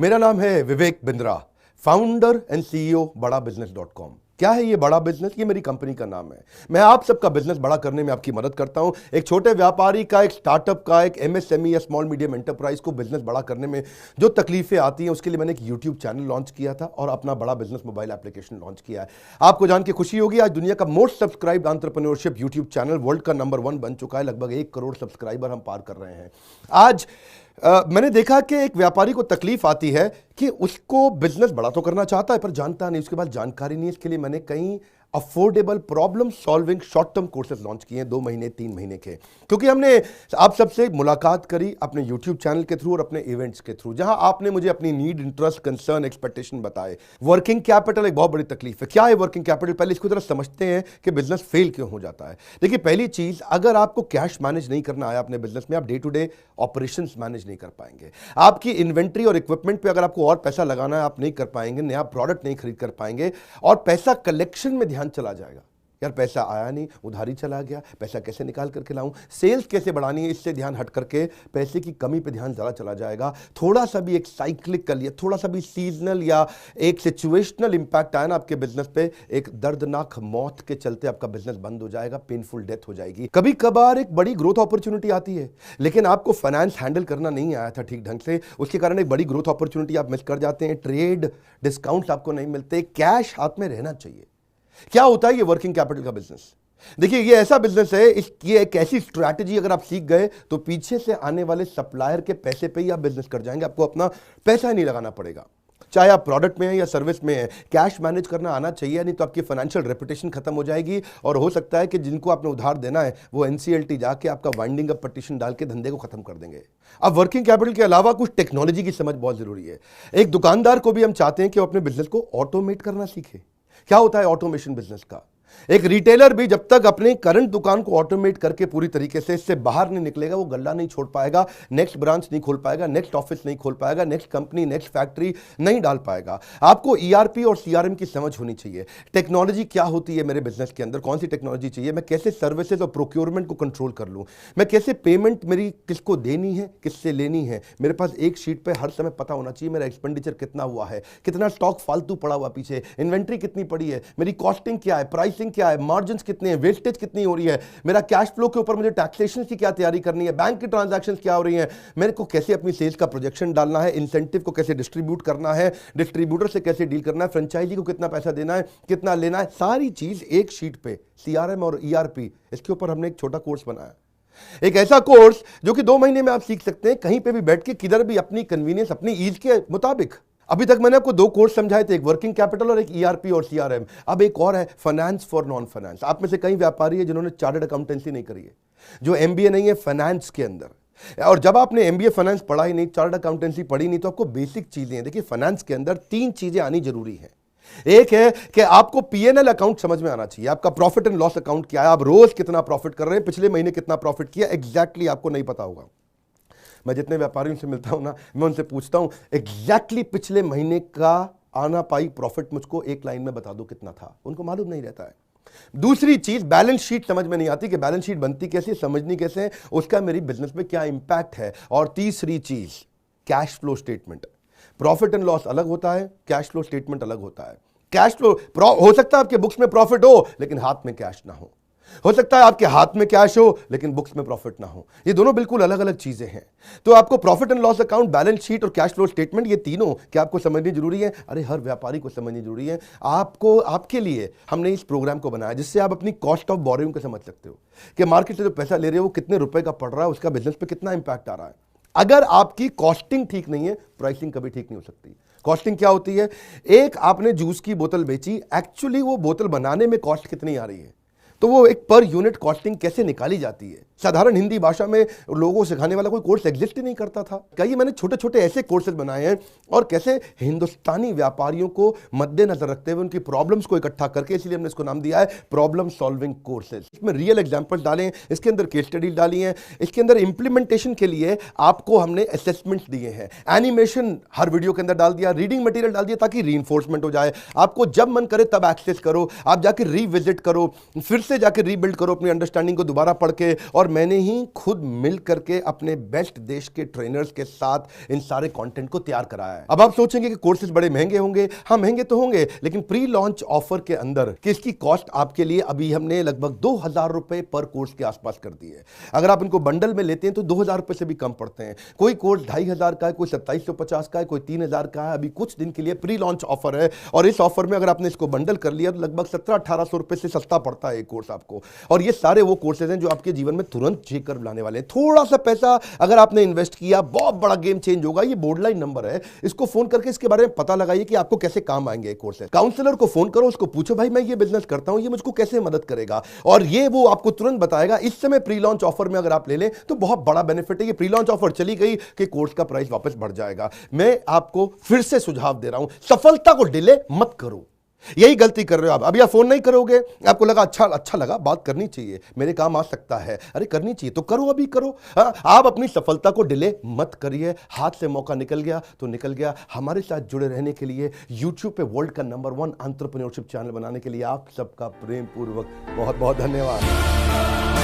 मेरा नाम है Vivek Bindra, founder and CEO बड़ा बिजनेस .com। क्या है ये बड़ा बिजनेस? ये मेरी कंपनी का नाम है। मैं आप सबका बिजनेस बड़ा करने में आपकी मदद करता हूं। एक छोटे व्यापारी का, एक स्टार्टअप का, एक एमएसएमई या स्मॉल मीडियम एंटरप्राइज को बिजनेस बड़ा करने में जो तकलीफें आती हैं, उसके लिए मैंने एक यूट्यूब चैनल लॉन्च किया था और अपना बड़ा बिजनेस मोबाइल एप्लीकेशन लॉन्च किया है। आपको जान के खुशी होगी, आज दुनिया का most subscribe entrepreneurship YouTube channel world का नंबर 1 बन चुका है। लगभग 1 करोड़ सब्सक्राइबर हम पार कर रहे हैं। आज मैंने देखा कि एक व्यापारी को तकलीफ आती है कि उसको बिजनेस बड़ा तो करना चाहता है पर जानता नहीं, उसके बाद जानकारी नहीं। इसके लिए मैंने कई affordable problem solving short term courses launch किए हैं, 2 महीने 3 महीने के, क्योंकि हमने आप सबसे मुलाकात करी अपने यूट्यूब चैनल के थ्रू और अपने इवेंट्स के थ्रू, जहां आपने मुझे अपनी नीड, इंटरेस्ट, कंसर्न, एक्सपेक्टेशन बताए। वर्किंग कैपिटल एक बहुत बड़ी तकलीफ है। क्या है वर्किंग कैपिटल? पहले इसको जरा समझते हैं कि बिजनेस फेल क्यों हो जाता है। देखिए, पहली चीज, अगर आपको कैश मैनेज नहीं करना आया अपने बिजनेस में, आप day to day operations manage नहीं कर पाएंगे। आपकी इन्वेंट्री और इक्विपमेंट पे अगर आपको और पैसा लगाना है, आप नहीं कर पाएंगे। नया प्रोडक्ट नहीं खरीद कर पाएंगे और पैसा कलेक्शन में ध्यान चला जाएगा। यार पैसा आया नहीं, उधारी चला गया, पैसा कैसे निकाल करके लाऊं, सेल्स कैसे बढ़ानी है, इससे ध्यान हट करके पैसे की कमी पे ध्यान ज़्यादा चला जाएगा। थोड़ा सा भी एक साइक्लिकल या थोड़ा सा भी सीजनल या एक सिचुएशनल इंपैक्ट आया ना आपके बिजनेस पे, एक दर्दनाक मौत के चलते आपका बिजनेस बंद हो जाएगा, पेनफुल डेथ हो जाएगी। कभी कभार एक बड़ी ग्रोथ अपॉर्चुनिटी आती है, लेकिन आपको फाइनेंस हैंडल करना नहीं आया था ठीक ढंग से, उसके कारण एक बड़ी ग्रोथ अपॉर्चुनिटी आप मिस कर जाते हैं। ट्रेड डिस्काउंट्स आपको नहीं मिलते, कैश हाथ में रहना चाहिए। क्या होता है ये वर्किंग कैपिटल का बिजनेस? देखिए, ये ऐसा बिजनेस है, ये एक ऐसी स्ट्रैटेजी अगर आप सीख गए तो पीछे से आने वाले सप्लायर के पैसे पे ही आप बिजनेस कर जाएंगे। आपको अपना पैसा ही नहीं लगाना पड़ेगा, चाहे आप प्रोडक्ट में हैं या सर्विस में हैं। कैश मैनेज करना आना चाहिए, नहीं तो आपकी फाइनेंशियल रेपुटेशन खत्म हो जाएगी और हो सकता है कि जिनको आपने उधार देना है वो एनसीएलटी जाके आपका वाइंडिंग अप पटिशन डाल के धंधे को खत्म कर देंगे। अब वर्किंग कैपिटल के अलावा कुछ टेक्नोलॉजी की समझ बहुत जरूरी है। एक दुकानदार को भी हम चाहते हैं कि वो अपने बिजनेस को ऑटोमेट करना सीखे। क्या होता है ऑटोमेशन बिजनेस का? एक रिटेलर भी जब तक अपने करंट दुकान को ऑटोमेट करके पूरी तरीके से इससे बाहर नहीं निकलेगा, वो गल्ला नहीं छोड़ पाएगा, नेक्स्ट ब्रांच नहीं खोल पाएगा, नेक्स्ट ऑफिस नहीं खोल पाएगा, नेक्स्ट कंपनी, नेक्स्ट फैक्ट्री नहीं डाल पाएगा। आपको ईआरपी और सीआरएम की समझ होनी चाहिए। टेक्नोलॉजी क्या होती है मेरे बिजनेस के अंदर, कौन सी टेक्नोलॉजी चाहिए, मैं कैसे सर्विसेज और प्रोक्योरमेंट को कंट्रोल कर लूं, मैं कैसे पेमेंट मेरी किसको देनी है, किससे लेनी है। मेरे पास एक शीट पे हर समय पता होना चाहिए मेरा एक्सपेंडिचर कितना हुआ है, कितना स्टॉक फालतू पड़ा हुआ पीछे, इन्वेंट्री कितनी पड़ी है, मेरी कॉस्टिंग क्या है, प्राइसिंग क्या है, मार्जिन कितने हैं, वेस्टेज कितनी हो रही है, मेरा कैश फ्लो के ऊपर मुझे टैक्सेशन की क्या तैयारी करनी है, बैंक की ट्रांजैक्शंस क्या हो रही हैं, मेरे को कैसे अपनी सेल्स का प्रोजेक्शन डालना है, इंसेंटिव को कैसे डिस्ट्रीब्यूट करना है, डिस्ट्रीब्यूटर से कैसे डील करना है, फ्रेंचाइजी को कितना पैसा देना है, कितना लेना है, सारी चीज एक शीट पे, सीआरएम और ईआरपी, इसके ऊपर हमने एक छोटा कोर्स बनाया। एक ऐसा कोर्स जो कि 2 महीने में आप सीख सकते हैं, कहीं पे भी बैठ के, किधर भी, अपनी कन्वीनियंस, अपनी ईज के मुताबिक। अभी तक मैंने आपको 2 कोर्स समझाए थे, एक वर्किंग कैपिटल और एक ईआरपी और सीआरएम। अब एक और है फाइनेंस फॉर नॉन फाइनेंस। आप में से कई व्यापारी है जिन्होंने चार्टर्ड अकाउंटेंसी नहीं करी है, जो एमबीए नहीं है फाइनेंस के अंदर। और जब आपने एमबीए फाइनेंस पढ़ा ही नहीं, चार्टर्ड अकाउंटेंसी पढ़ी नहीं, तो आपको बेसिक चीजें हैं। देखिए, फाइनेंस के अंदर 3 चीजें आनी जरूरी है। एक है कि आपको पीएनएल अकाउंट समझ में आना चाहिए, आपका प्रॉफिट एंड लॉस अकाउंट क्या है, आप रोज कितना प्रॉफिट कर रहे हैं, पिछले महीने कितना प्रॉफिट किया, एग्जैक्टली आपको नहीं पता होगा। मैं जितने व्यापारियों से मिलता हूं ना, मैं उनसे पूछता हूं एग्जैक्टली पिछले महीने का आना पाई प्रॉफिट मुझको एक लाइन में बता दो कितना था, उनको मालूम नहीं रहता है। दूसरी चीज, बैलेंस शीट समझ में नहीं आती कि बैलेंस शीट बनती कैसे, समझनी कैसे है, उसका मेरी बिजनेस में क्या इंपैक्ट है। और तीसरी चीज, cash flow statement. Profit and loss अलग होता है, कैश फ्लो स्टेटमेंट अलग होता है। कैश फ्लो हो सकता है आपके बुक्स में प्रॉफिट हो लेकिन हाथ में कैश ना हो सकता है आपके हाथ में कैश हो लेकिन बुक्स में प्रॉफिट ना हो। ये दोनों बिल्कुल अलग अलग चीजें हैं। तो आपको profit and loss account, balance sheet और कैश फ्लो स्टेटमेंट, ये तीनों क्या आपको समझनी जरूरी है? अरे हर व्यापारी को समझनी जरूरी है। आपको, आपके लिए हमने इस प्रोग्राम को बनाया जिससे आप अपनी कॉस्ट ऑफ बोरोइंग को समझ सकते हो कि मार्केट से जो पैसा ले रहे हो वो कितने रुपए का पड़ रहा है, उसका बिजनेस पे कितना इंपैक्ट आ रहा है। अगर आपकी कॉस्टिंग ठीक नहीं है, प्राइसिंग कभी ठीक नहीं हो सकती। कॉस्टिंग क्या होती है? एक आपने जूस की बोतल बेची, एक्चुअली वो बोतल बनाने में कॉस्ट कितनी आ रही है, तो वो एक पर यूनिट कॉस्टिंग कैसे निकाली जाती है। साधारण हिंदी भाषा में लोगों को सिखाने वाला कोई कोर्स एग्जिस्ट ही नहीं करता था। कई मैंने छोटे छोटे ऐसे कोर्सेज बनाए हैं और कैसे हिंदुस्तानी व्यापारियों को मद्देनजर रखते हुए उनकी प्रॉब्लम्स को इकट्ठा करके, इसलिए हमने इसको नाम दिया है प्रॉब्लम सॉल्विंग कोर्सेज। इसमें रियल एग्जांपल्स डाले हैं, इसके अंदर केस स्टडीज डाली हैं, इसके अंदर इंप्लीमेंटेशन के लिए आपको हमने असेसमेंट्स दिए हैं, एनिमेशन हर वीडियो के अंदर डाल दिया, रीडिंग मटेरियल डाल दिया ताकि रीइंफोर्समेंट हो जाए। आपको जब मन करे तब एक्सेस करो, आप जाकर रीविजिट करो, फिर से जाकर रीबिल्ड करो अपनी अंडरस्टैंडिंग को दोबारा पढ़ के। और मैंने ही खुद मिल करके अपने बेस्ट देश के ट्रेनर्स के साथ इन सारे कंटेंट को तैयार कराया है। अब आप सोचेंगे कि कोर्सेज बड़े महंगे होंगे। हाँ, महंगे तो होंगे, लेकिन प्री लॉन्च ऑफर के अंदर किसकी कॉस्ट आपके लिए अभी हमने लगभग 2000 रुपए पर कोर्स के आसपास कर दी है। अगर आप इनको बंडल में लेते हैं तो 2000 रुपए से भी कम पड़ते हैं। कोई कोर्स 2500 का है, कोई 2750 का है, कोई 3000 का है। अभी कुछ दिन के लिए प्री लॉन्च ऑफर है, और इस ऑफर में अगर आपने इसको बंडल कर लिया तो लगभग 1700-1800 रुपए से सस्ता पड़ता है ये कोर्स आपको। और ये सारे वो कोर्सेज हैं जो आपके जीवन में तुरंत चेक कर लाने वाले हैं। थोड़ा सा पैसा अगर आपने इन्वेस्ट किया, बहुत बड़ा गेम चेंज होगा। ये बोर्डलाइन नंबर है, इसको फोन करके इसके बारे में पता लगाइए कि आपको कैसे काम आएंगे कोर्सेज। काउंसलर को फोन करो, उसको पूछो भाई मैं ये बिजनेस करता हूं, ये मुझको कैसे मदद करेगा, और ये वो आपको तुरंत बताएगा। इस समय प्री लॉन्च ऑफर में अगर आप ले लें तो बहुत बड़ा बेनिफिट है। ये प्री लॉन्च ऑफर चली गई कि कोर्स का प्राइस वापस बढ़ जाएगा। मैं आपको फिर से सुझाव दे रहा हूं, सफलता को डिले मत करो। यही गलती कर रहे हो आप। अभी आप फोन नहीं करोगे, आपको लगा अच्छा लगा, बात करनी चाहिए, मेरे काम आ सकता है, अरे करनी चाहिए तो करो, अभी करो। आप अपनी सफलता को डिले मत करिए। हाथ से मौका निकल गया तो निकल गया। हमारे साथ जुड़े रहने के लिए, यूट्यूब पे वर्ल्ड का नंबर 1 एंटरप्रेन्योरशिप चैनल बनाने के लिए आप सबका प्रेम पूर्वक बहुत बहुत धन्यवाद।